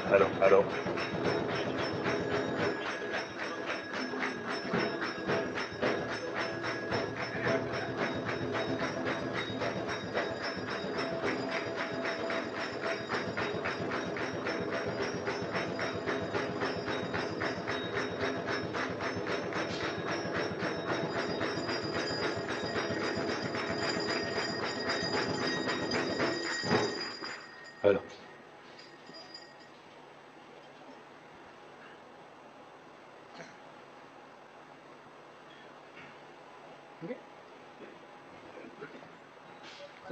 Hello hello hello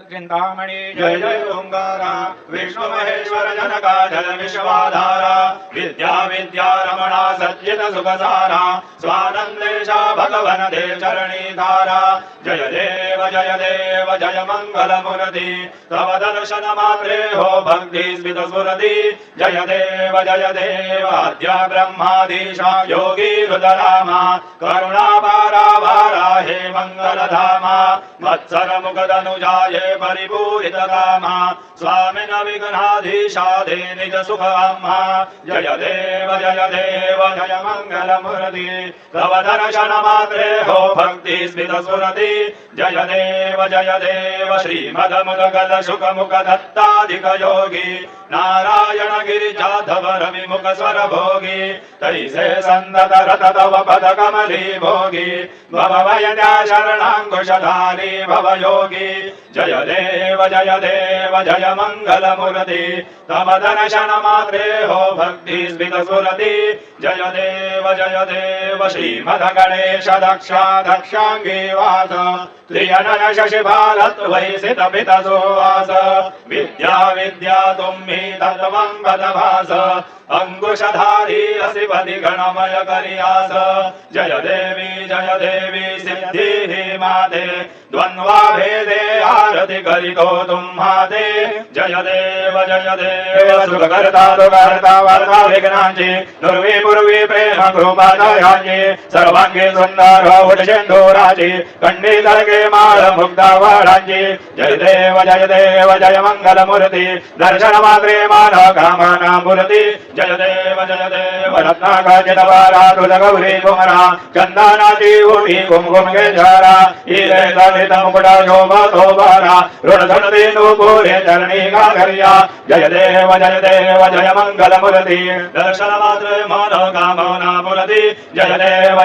Chintamani जय जय ओंकारा विष्णु महेश्वर जनका जल विश्वाधारा विद्या विद्या रमणा सच्चित सुखसारा स्वानंदेशा भगवन दे चरणी धारा जय देव जय मंगल मूर्ति तव दर्शन मात्रे हो भक्ति स्मित स्फुरति जय देव आद्य ब्रह्माधीशा योगी रुद्रामा करुणा पारा वारा हे मंगल धामा मत्सर मुखदनुजाये परिपूरित कामा स्वामिन विघ्नाधीशा दे निज सुख अम्मा जय देव जय मंगल मूर्ति तव दर्शन मात्रे हो भक्ति स्मित स्फुरति जय देव श्रीमद मुदगल सुख मुख दत्ताधिक योगी नारायण गिरिजाधव रवि मुख स्वर भोगी तैसे संदत रत तव पद कमली भोगी भव वयद्या शरणांकुशधारी भव योगी जय देव जय मंगल मूर्ति तम दर्शन मात्रे हो भक्ति स्मित स्फुरति जय देव श्रीमद गणेश दक्षांगी वास त्रियनन शशि भारत वैसित पित सुवास विद्या तुम्हि तत्वं वदभास अंकुशधारी असिपति गणमय करियास जय देवी सिद्धि माते द्वंद्वा भेदे आरति करितो तुम्हाते जय देव सुखकर्ता दुःखहर्ता वार्ता विघ्नांची दुर्वी पूर्वी प्रेम कृपा दयाची सर्वांगी सुंदर उडशेंदुराची कंडी तळके माळ मुग्धा वाळांची जय देव जय मंगल मूर्ति दर्शन मात्रे मान कामना मूर्ति जय देव रत्नाकाचित बारा तुझ गौरी कुमरा चंदनाची ओटी कुमकुम केशारा हिरे ललित मुकुटा शोभा शोभारा ऋणधन देनु गोरे चरणी गागर्या जय देव जय मंगल मूर्ति दर्शन मात्रे मान कामना मूर्ति जय देव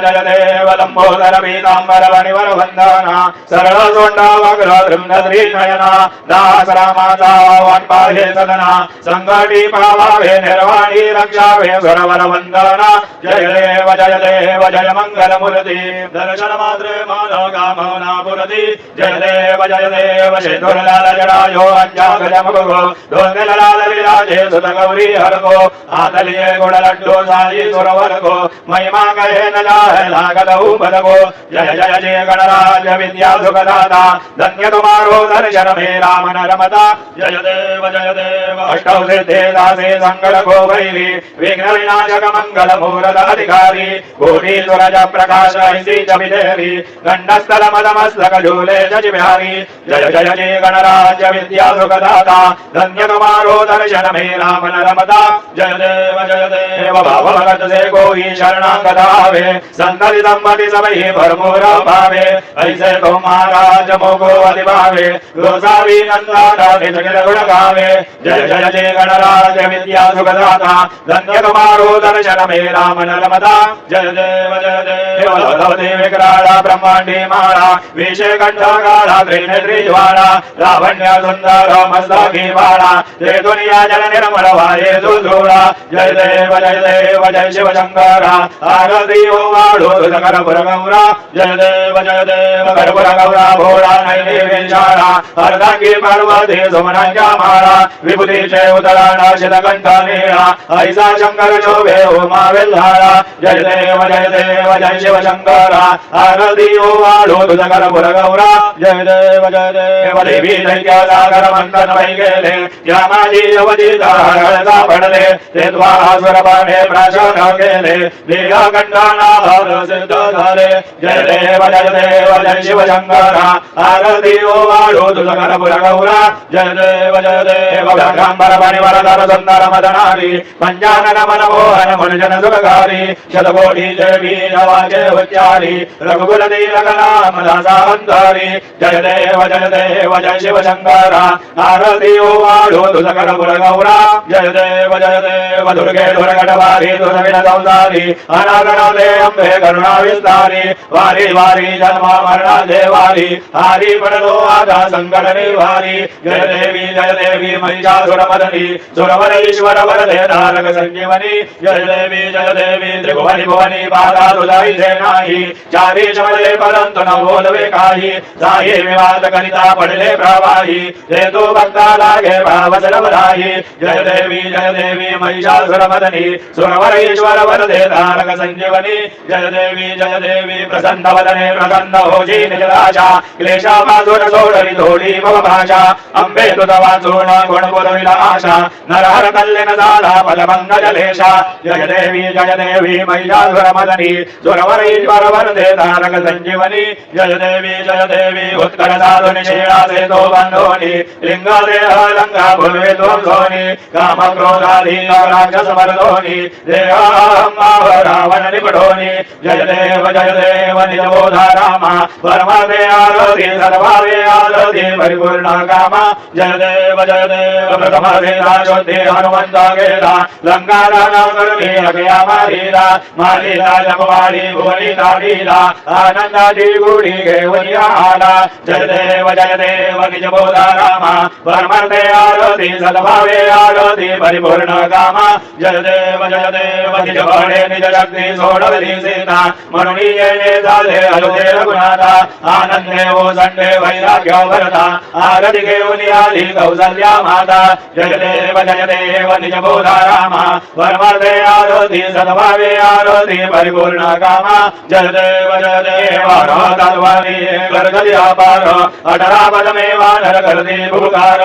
लंबोदर पीतांबर वणिवर वंदना सरळ सोंडा वग्र दृम्न श्री नयना दास रामाचा वाटपाहे सदना संकटी पावावे निर्वाणी रक्षावे सुरवर वंदना जय देव जय मंगल मूर्ति दर्शन मात्रे मान कामना मूर्ति जय देव शेतुरलाल जडायो अंजागज मुगो दोंगल लाल विराजे सुत गौरी हर को हाथलिए गुड़ लड्डू साई सुरवर को महिमा कहे न जाए लागत ऊपर को जय गणराज विद्या सुखदाता धन्य तुम्हारो दर्शन मेरा मन रमता जय देव अष्टौ सिद्धे दासे संकट को भैरी विघ्न विनाशक मंगल मूर्त अधिकारी कोटि सूरज प्रकाश ऐसी चविदेवी गंडस्थल मदमस्तक झूले जज बिहारी जय गणराज विद्या सुखदाता धन्य तुम्हारो दर्शन मेरा मन रमता जय देव भाव भगत से कोई शरणागत आवे संतति संपत्ति सबही भरपूर भावे ऐसे तो महाराज मोको अधिभावे गोसावी नंदा निज गुण गावे जय गणराज विद्या सुखदाता धन्य तुम्हारो दर्शन मेरा मन रमता जय देव भगवती विकराला ब्रह्मांडी माला विषय कंठा काला त्रिनेत्री ज्वाला लावण्य सुंदर मस्तकी बाला जय दुनिया जल निर्मल वाये सुधूला जय देव जय शिव शंकरा आरती हो वाळो कर पुर गौरा जय देव कर पुर गौरा भोळा नैवेशाला अर्धांगी पार्वती सुमनांच्या माळा विभूतीचे उतराणा शितकंठ नीळा ऐसा शंकर शोभे उमा वेल्हाळा जय देव जय शिव शंकरा आरती हो वाळो कर पुर गौरा जय देव देवी दैत्य सागर मंथन वै गेले या माझी अवधी धारळता पडले ते द्वासुर पाने प्राशन केले लीला कंठाना भार सिद्ध झाले जय देव जय शिव शंकर आरती ओवाळो तुझ करपुर गौरा जय देव व्याघ्रांबर परिवरधर सुंदर मदनारी पंचानन मनमोहन मुनिजन सुखकारी शतकोटी जय वीर वाजे उच्चारी रघुकुल दीर्घनाम दासावंतारी जय देव जय शिव शंकर आरती ओवाळो तुझ करपुर गौरा जय देव दुर्गे दुर्गटवारी दुर्विन संसारी अनागणते अंबे करुणा विस्तारी वारी वारी जन्म मरणा देवारी हारी पडलो आधा संकट निवारी जय देवी महिषासुरमर्दिनी सुरवर ईश्वर वरदे तारक संजीवनी जय देवी त्रिभुवनी भुवनी पादा तुझाई नाही चारी चमले परंतु न बोलवे काही जाई विवाद करिता पडले प्रवाही जे तो भक्ता लागे भावसर बधाई जय देवी महिषासुरमर्दिनी सुरवर ईश्वर वरदे तारक संजीवनी जय देवी प्रसन्न वदने प्रसन्न होजी निजराजा क्लेशापासून सोडवी थोडी मम भाषा अंबे तुझ वाचून गुण पुरविला आशा नरहर कल्याण झाला पदभंग जलेशा जय देवी महिषासुरमर्दिनी सुरवर ईश्वर वरदे तारक संजीवनी जय देवी उत्कल साधु निषेणासे तो बंधोनी लिंगा देह लंगा भुवे ध्वंसोनी काम क्रोधाधी राक्षस मर्दोनी रावण निपटोनी जय देव निजबोधा रामा परमादे आरती सर्वावे आरती परिपूर्ण कामा जय देव प्रथम शुद्धि हनुमंत गेला लंकाराना करुणी अगया मारीला जपवाडी भुवनी ताडीला आनंदाची गुढी घेऊन आला जय देव निजबोधा रामा परमादे आरती सद्भावे आरती परिपूर्ण कामा जय देव निजबळे निज शक्ती सोडवली सीता म्हणून येणे झाले अयोध्ये रघुनाथा आनंदे ओ संडे वैराग्य भरता आरती घेऊन आली कौसल्या माता जय देव निजबोधा रामा परमार्थे आरती सद्भावे आरती परिपूर्ण कामा जय देव तद्वारी गर्गली अपार 18 पदमे वानर करती पुकार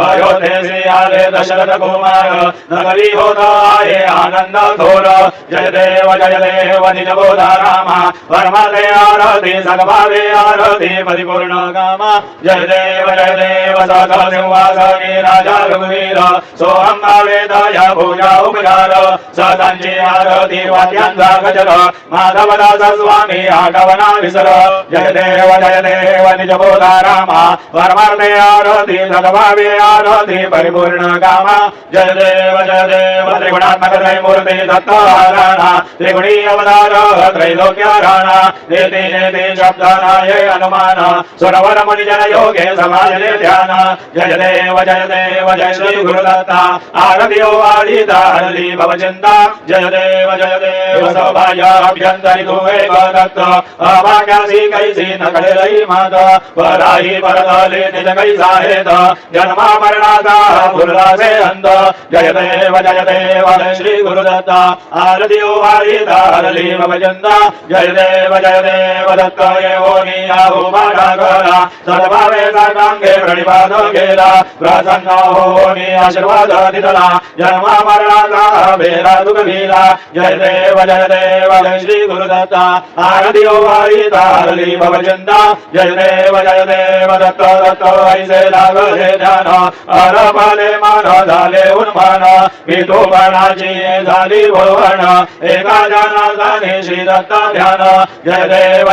अयोध्येसी आले दशरथ कुमार नगरी होता आहे आनंद थोर जय देव निजबोधा रामा परमार्थे आरती सद्भावे आरती परिपूर्ण कामा जय देव सदा सिंहासनी राजा रघुवीर सोहम वेदया पूजा उपचार सदांची आरती वाद्यांचा गजर माधवदास स्वामी आठवना विसर जय देव निजबोधा रामा परमार्थे आरती सद्भावे आरती परिपूर्ण कामा जय देव त्रिगुणात्मक त्रयमूर्ती दत्ताराणा त्रिगुणी अवतार त्रैलोक्य राणा नेति शब्दनाय हनुमान सुरवर मुनिजन योगे समाजले ध्यान जय देव जय श्री गुरुदत्ता आरती ओवाळीता हरली भवचिंता जय देव सौभाग्याभ्यंतरी तू एक दत्त अभाग्यासी कैसी नकडे लई मात पराई परतले निज कैसा हेत जन्मा मरणाचा पुरलासे अंत जय देव जय श्री गुरुदत्ता आरती ओवाळीता हरली भवचिंता जय देव दत्त येवोनी आहो माडा करा सद्भावे साकांगे प्रणिपात गेला प्रसन्न होनी आशीर्वाद दिला जन्मा मरणाचा बेरा दुख भिला जय देव जय श्री गुरुदत्ता आरती ओवाळीता हरली भवचिंता जय देव दत्त ऐसे लागले ध्यान अरपले मान झाले उन्मान विठोबाची झाली भुवन एका जनाने श्री दत्त ध्यान जय देव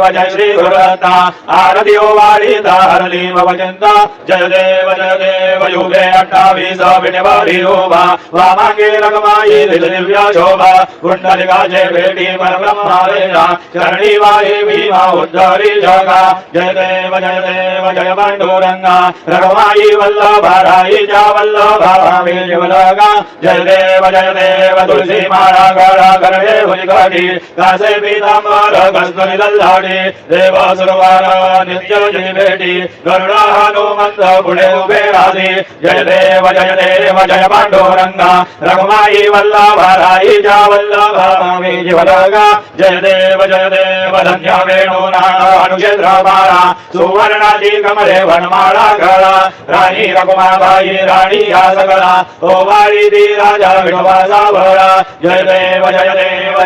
जय श्री गुरुदत्ता आरती ओवाळीता हरली भवचिंता जय देव युगे 28 विठवारी शोभा वामांगी रगमाई दिव्य शोभा कुंडलिकाचे भेटी परब्रह्मावेला चरणी वाही भीमा उद्धरी जगा जय देव जय पांडुरंगा रगमाई वल्लभा राईच्या वल्लभा जीवलगा जय देव तुलसी माळा गळा करणे हुलगाडी कासे पीतांबर कस्तुरी दल्लाडी देव सुरवार नित्य जी भेटी गरुडा हनुमंत पुढे उभे ददाति जय देव जय पांडुरंगा रघुमाई वल्लभ राई जा वल्लभ मे जीवलगा जय देव धन्य वेणुनानुक्षेत्र माला सुवर्णादी कमले वनमाला गळा राणी रघुमाबाई राणी या सगळा ओ वारी दी राजा विठोबा भळा जय देव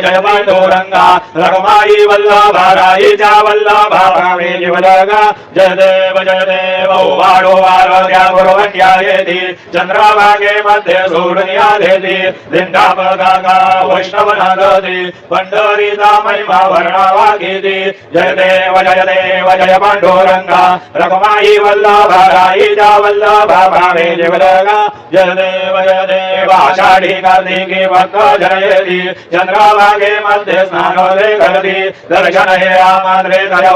जय पांडुरंगा रघुमाई वल्लभ राई जा वल्लभ मे जीवलगा जय देव वाडो वारद्या गुरुवंट्या येती चंद्रभागे मध्ये सोडून देती लिंगापगा वैष्णव नगती पंढरीचा महिमा वर्णावा घेती जय देव जय पांडुरंगा रघुमाई वल्लभ राई जा वल्लभ मे जीवलगा जय देव आषाढी कार्तिकी भक्त जयती चंद्रभागे मध्ये स्नान करती दर्शन हे आमात्रे तय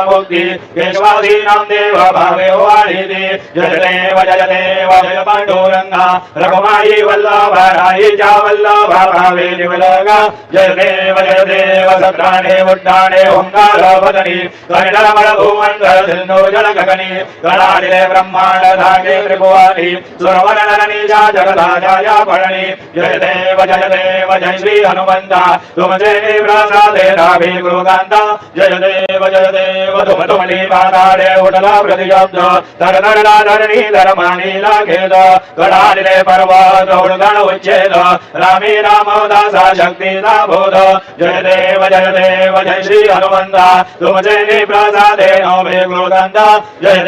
मुक्ती केशवादी नाम देव भावे वाढीती जय देव जय पांडुरंगा रघुमाई वल्लभ राई जा वल्लभ मे जीवलगा जय देव सत्राणे उड्डाणे ओंकार वदनी कणमळ भुवंतर सिंधू जल गगनी कणाडिले ब्रह्मांड धागे त्रिभुवनी सुरवरननी जा जगदाया पळणी जय देव जय श्री हनुमंता तुमचे प्रसादे नाभि गुरुकांता जय देव तुमली पाताडे उठला प्रतिशब्द तर धरणी धर्मानी लागेद कणाडिले पर्वत उडगण उच्छेद रामी रामदासा शक्तीचा बोध जय देव जय श्री हनुमंता तुमचे प्रसादे नभे गुरुकांता जय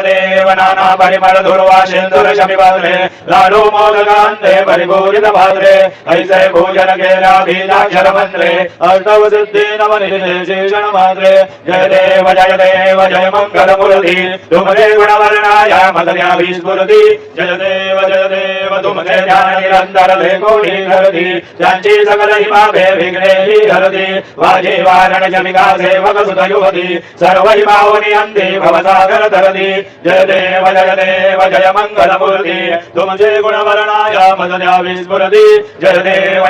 देव नाना परिमळ दुर्वा सिंधुर शमी भाद्रे लाडू मोदकांते परिपूरित भाद्रे ऐसे भोजन केला बीजाक्षर मंत्रे अष्टव सिद्धी नवनिधे शेषण भाद्रे जय देव जय मंगल मूर्ती तुमचे गुणवर्णाय मदर्या विस्फुरती जय देव तुमचे ध्यान निरंतर कोणी करती त्यांची सकल हिमाभे विघ्ने हरती वाजे वारण जमिका सेवक सुत युवती सर्व हिमावनी अंधी भवसागर तरती जय देव जय मंगल मूर्ती तुमचे गुणवर्णाय मदर्या विस्फुरती जय देव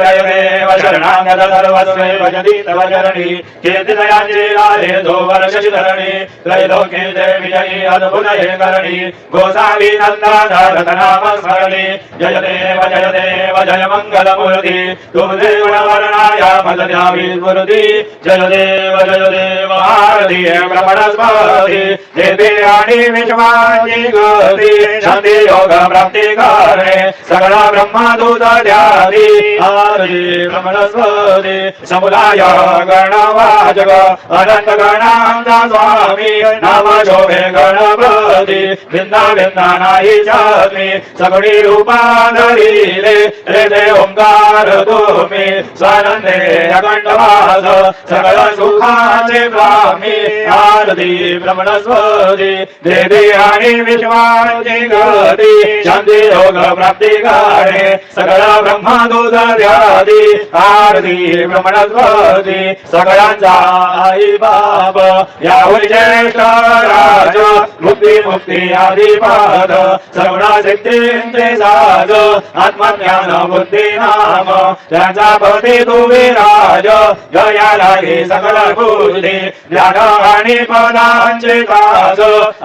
शरणागत सर्वस्वे भजती तव चरणी कीर्तिदयांची लाले दो वर्ष धरणी त्रैलोक्ये जय विजयी अद्भुत हे करणी गोसावी नंदन नाम स्मरणी जय देव जय मंगल मूर्ती तुमचे गुणवर्णाय मदर्या विस्फुरती जय देव आरती ब्रह्मण स्मरती देवी आणि विश्वाची गती शांती योग प्राप्ती करणे सगळा ब्रह्मदूत ध्यानी आरती ब्रह्मण स्मरती समुदाय गणवाचक अनंत गणांचा स्वामी नाम शोभे गणपती भिन्ना भिन्ना नाही जामी सगळी रूपा धरिले रे ओंकार तुम्ही स्वानंदे अखंडवास सगळ सुखाचे स्वामी आरती ब्रह्मण स्मरती देवी आणि विश्वाची गती शांती योग प्राप्ती करणे सगळ ब्रह्मदूत ध्यानी आरती ब्रह्मण स्मरती सगळ्यांचा आई बाप याहुरी ज्येष्ठ राज मुक्ती आदिपाद सगुणा सिद्धींचे साज आत्मज्ञान बुद्धी नाम त्यांचा पती तू विराज जयाला हे सकल बुद्धी ज्ञान आणि पदांचे काज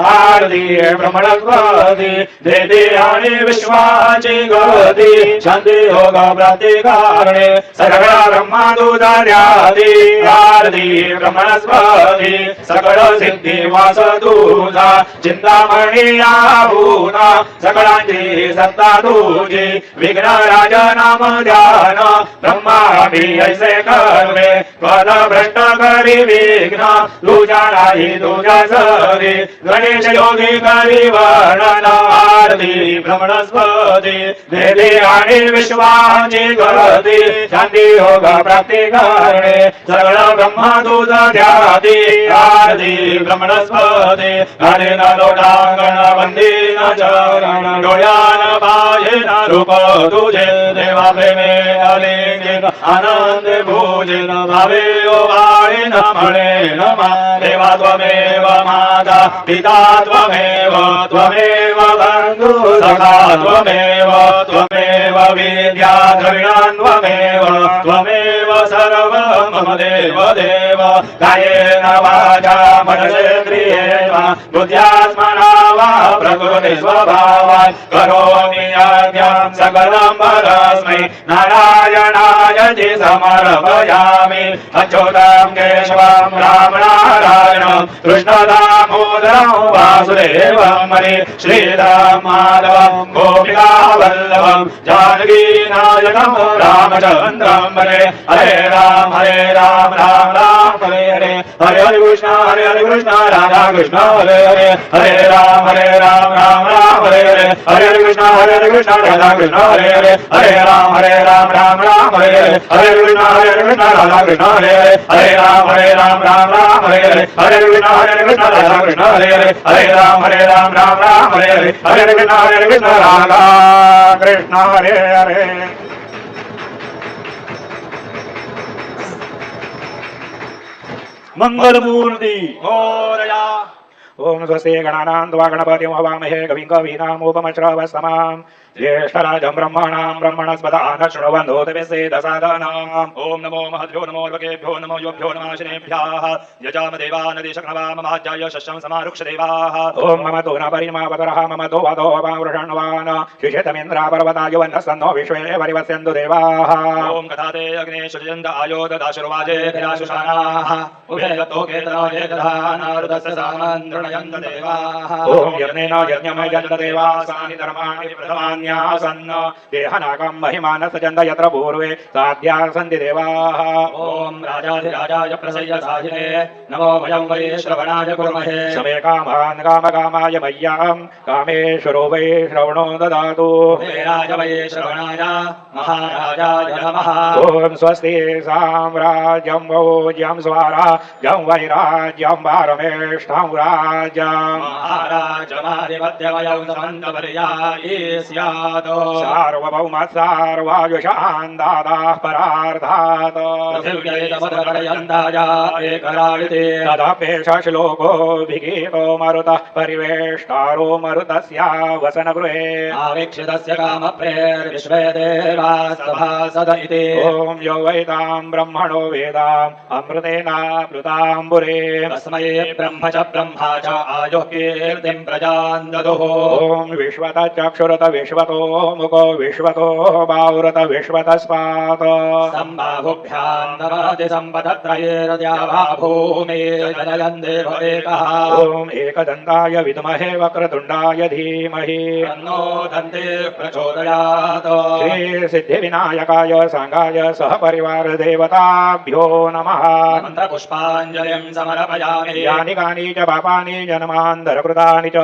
आरती ब्रह्मण स्मरती देवी आणि विश्वाची गती शांती योग प्राप्ती करणे सगळ ब्रह्मदूत ध्यानी आरती ब्रह्मण स्मरती सकळ सिद्धी वास तुझा चिंतामणी आहुना सगळांची सत्ता तुझी विघ्न राज नाम ध्यान ब्रह्माभी ऐसे कर्मे पद भ्रष्ट करी विघ्न तुझ्या नाही तुझ्या सरी गणेश योगी करी वर्णन आरती ब्रह्मण स्मरती देवी आणि विश्वाची गती शांती योग प्राप्ती करणे सगळ ब्रह्मदूत ध्यानी आरती ब्रह्मण स्मरती हरे न लोटांगण वंदी न चरण डोळ्यान पाहे न रूप तुझे देवा प्रेमे अलिंगित आनंद भोजन भावे ओ वाळे न म्हणे नमा देवा त्वमेव माता पिता त्वमेव बंधु सखा त्वमेव सर्वविद्या द्रविणान्वमेव त्वमेव सर्व मम देव देव कायेन वाचा मनसेन्द्रियेण बुद्ध्यात्मना वा प्रकृति स्वभावात् करोमि यज्ञं सकलं परस्मै नारायणाय समर्पयामि अच्युतं केशवं राम नारायणं कृष्णदामोदरं वासुदेवं हरे श्रीराम माधवं गोपिकावल्लभं जानकीनायकं रामचन्द्रं हरे हरे राम राम राम हरे हरे हरे हरे कृष्ण राधा कृष्ण हरे हरे हरे राम राम राम हरे हरे हरे कृष्ण राधा कृष्ण हरे हरे हरे राम राम हरे हरे हरे कृष्ण राधा कृष्ण हरे हरे हरे राम राम हरे हरे हरे कृष्ण राधा कृष्ण हरे हरे हरे राम राम हरे हरे हरे कृष्ण राधा कृष्ण हरे हरे मंगलमूर्ति मोरया। ओम स्वस्ति गणानां त्वा गणपतिं हवामहे कविं कवीनामुपमश्रवस्तमाम् ज्येष्ठराजं ब्रह्मणस्पत आनशृण्वन्नोत विश्वेदसादनाम्। ओम नमो महद्भ्यो नमो लोकेभ्यो नमो योभ्यो नमाशिनेभ्यः यजाम देवानदिशक्नवाममाज्याय शस्यं समारुक्ष देवाः। ओम मम तो न परिमावतरः मम तो वदो वावृषण्वान् शिषेतमिन्द्रा पर्वताय वह्नस्तन्नो विश्वे परिवस्यन्तु देवाः। ओम कथाते अग्ने सृजन्त आयो ददाशुर्वाजे भिराशुषाणाः उभे गतो केतनाय दधानारुदस्य सामन्त्रणयन्त देवाः। ओम यज्ञेन यज्ञमयन्त देवासानि धर्माणि प्रथमान्यासन् देहनागं महिमानसजन्त यत्र पूर्वे साध्या सन्ति देवाः। ओम राजाधिराजाय प्रसय्यसाहिने नमो वयं वै श्रवणाय कुर्महे समे कामान् कामकामाय मय्यां कामेश्वरो वै श्रवणो ददातु राज वै श्रवणाय महाराजाय नमः। ओम स्वस्ति साम्राज्यं भोज्यं स्वराज्यं वैराज्यं पारमेष्ठं राज्यं महाराजमाधिपत्यवयं समन्तपर्यायी स्यात् सार्वभौमः सार्वायुषान् दाताः परार्थात् पृथिव्यैतमधपर्यन्ताय एकराळिते तदपेशश्लोको विगीतो मरुतः परिवेष्टारो मरुतस्य वसनगृहे आवीक्षितस्य कामप्रेर्विश्वे देवाः सभासद इति। ओम यो वैतां ब्रह्मणो वेदाम् अमृतेनाप्लुताम्बुरे तस्मै ब्रह्म च ब्रह्मा च आयुः कीर्तिं प्रजान् ददुः। ओम विश्वतचक्षुरत विश्वतो मुखो विश्वतो बाहुरत विश्वतस्पात् सम्बाहुभ्यां ददाति सम्पदत्रयेर्द्यावा भूमिर्जनयन् देव एकः। ओम एकदन्ताय विद्महे वक्रतुण्डाय धीमहि तन्नो दन्तिः प्रचोदयात्। श्री सिद्धिविनायकाय सांगाय सहपरिवार देवताभ्यो नमः। मन्त्रपुष्पाञ्जलिं समर्पयामि यानि कानि च पापानि जन्मान्तरकृतानि च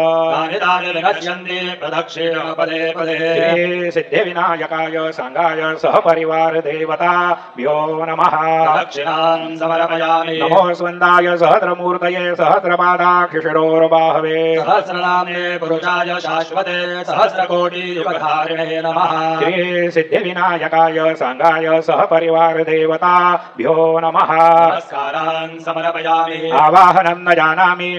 तानि विनश्यन्ति प्रदक्षिण पदे पदे। श्री सिद्धिविनायकाय सांगाय सहपरिवार देवताभ्यो नमः। दक्षिणां समर्पयामि नमो स्कन्दाय सहस्रमूर्तये सहस्रपादाक्षिशिरोर्बाहवे सहस्रनाम्ने पुरुषाय शाश्वते सहस्रकोटियुगधारिणे नमः। श्री सिद्धिविनायकाय सांगाय सहपरिवार देवताभ्यो नमः। नमस्कारान् समर्पयामि आवाहनं न जानामि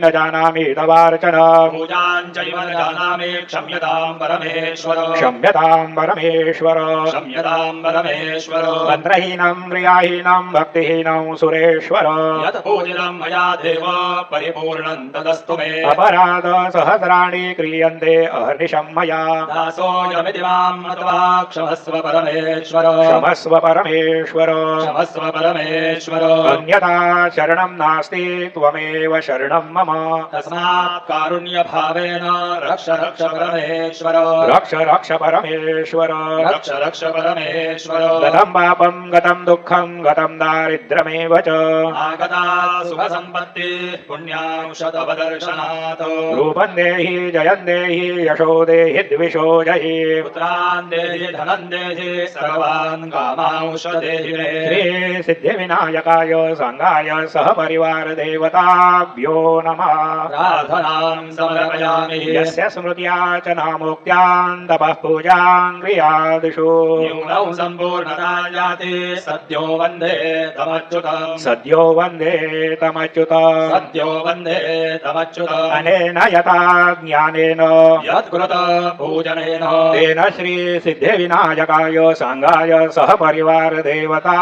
तवार्चन पूजां चैव न जानामि क्षम्यतां परमेश्वर क्षम्यतां परमेश्वर क्षम्यतां परमेश्वर। मन्त्रहीनं क्रियाहीनं भक्तिहीनं सुरेश्वर यत् पूजितं मया देव परिपूर्णं तदस्तु मे। अपराध सहस्राणि क्रियन्ते अहर्निशं मया दासोऽयमिति मां नत्वा क्षमस्व परमेश्वर क्षमस्व परमेश्वर क्षमस्व परमेश्वर। अन्यथा शरणं नास्ति त्वमेव शरणं मम तस्मात् कारुण्यभावेन रक्ष रक्ष परमेश्वर रक्ष रक्ष परमेश्वर रक्ष रक्ष परमेश्वर। गतं पापं गतं दुःखं गतं दारिद्र्यमेव च आगता सुखसम्पत्ति पुण्यांशतपदर्शनात् रूपं देहि जयं देहि यशो देहि द्विषो जहि पुत्रान् देहि धनं देहि सर्वान् कामांश देहि मे। श्री सिद्धिविनायकाय सांगाय सहपरिवार देवताभ्यो नमः। प्रार्थनां समर्पयामि यस्य स्मृत्या च नामोक्त्यान्त तपः पूजां क्रियादिषु न्यूनौ सम्पूर्णता जाते सद्यो वन्दे तमच्युतम् सद्यो वन्दे तमच्युत सद्यो वन्दे तमच्युतम् अनेन यथा ज्ञानेन यत्कृत पूजनेन तेन श्री सिद्धिविनायकाय संघाय सह परिवार देवता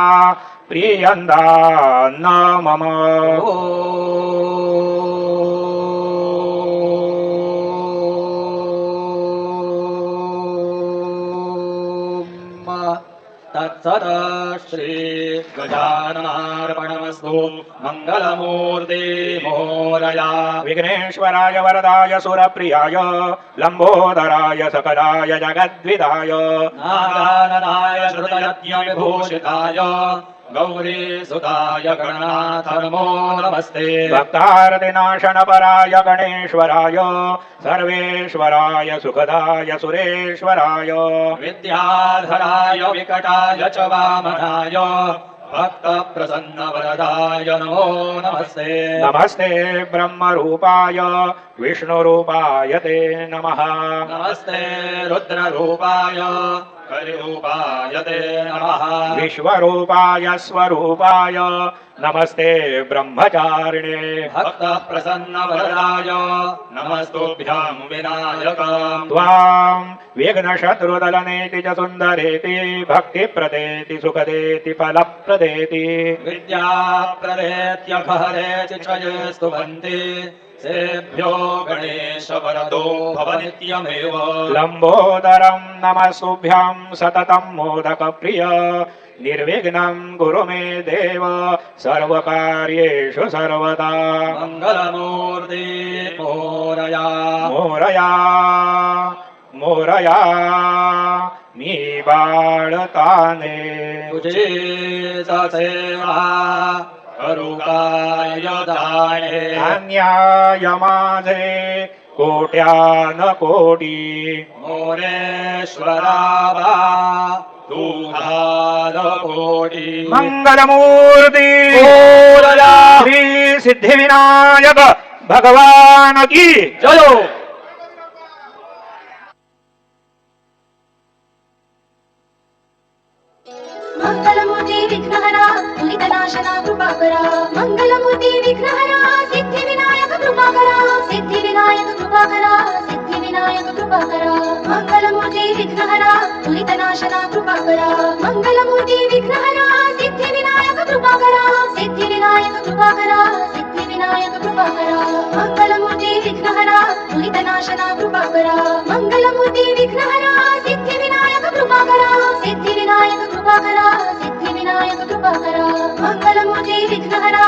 प्रियन्दा न मम तत्सत् श्री गजाननार्पणमस्तु मङ्गलमूर्ते मोरया विघ्नेश्वराय वरदाय सुरप्रियाय लम्बोदराय सकलाय जगद्विदाय नागाननाय श्रुतयज्ञविभूषिताय गौरी सुताय गणनाथ नमो नमस्ते भक्तार्तिनाशनपराय गणेश्वराय सर्वेश्वराय सुखदाय सुरेश्वराय विद्याधराय विकटाय च वामनाय भक्तप्रसन्नवरदाय नमो नमस्ते नमस्ते ब्रह्मरूपाय विष्णुरूपाय ते नमः नमस्ते रुद्ररूपाय कलिरूपाय ते नमः विश्वरूपाय स्वरूपाय नमस्ते ब्रह्मचारिणे भक्तप्रसन्नवरदाय नमस्तुभ्यां विनायक त्वां विघ्नशत्रुदलनेति च सुन्दरेति भक्तिप्रदेति सुखदेति फलप्रदेति विद्याप्रदेत्यघहरेति च ये स्तुवन्ति सेभ्यो गणेश वरदो भव नित्यमेव लम्बोदरं नमस्तुभ्यां सततं मोदकप्रिय निर्विघ्नं कुरु मे देव सर्वकार्येषु सर्वदा मङ्गलमूर्ते मोरया मोरया मोरया मी बाळताने तुझे सेवा करू काय जाणे अन्याय माझे कोट्यान कोटी मोरेश्वरावा तू घाल कोटी मंगलमूर्ती श्री सिद्धिविनायक भगवान की जयो मंगलमूर्ती विघ्नहरा दुरितनाशना कृपाकरा मंगलमूर्ती विघ्नहरा सिद्धिविनायक कृपाकरा सिद्धिविनायक कृपाकरा सिद्धिविनायक कृपाकरा मंगलमूर्ती विघ्नहरा दुरितनाशना कृपाकरा मंगलमूर्ती विघ्नहरा सिद्धिविनायक कृपाकरा सिद्धिविनायक कृपाकरा सिद्धिविनायक कृपाकरा मंगलमूर्ती विघ्नहरा दुरितनाशना कृपाकरा मंगलमूर्ती विघ्नहरा सिद्धिविनायक कृपाकरा सिद्धिविनायक कृपाकरा सिद्धिविनायक कृपाकरा मंगलमूर्ती विघ्नहरा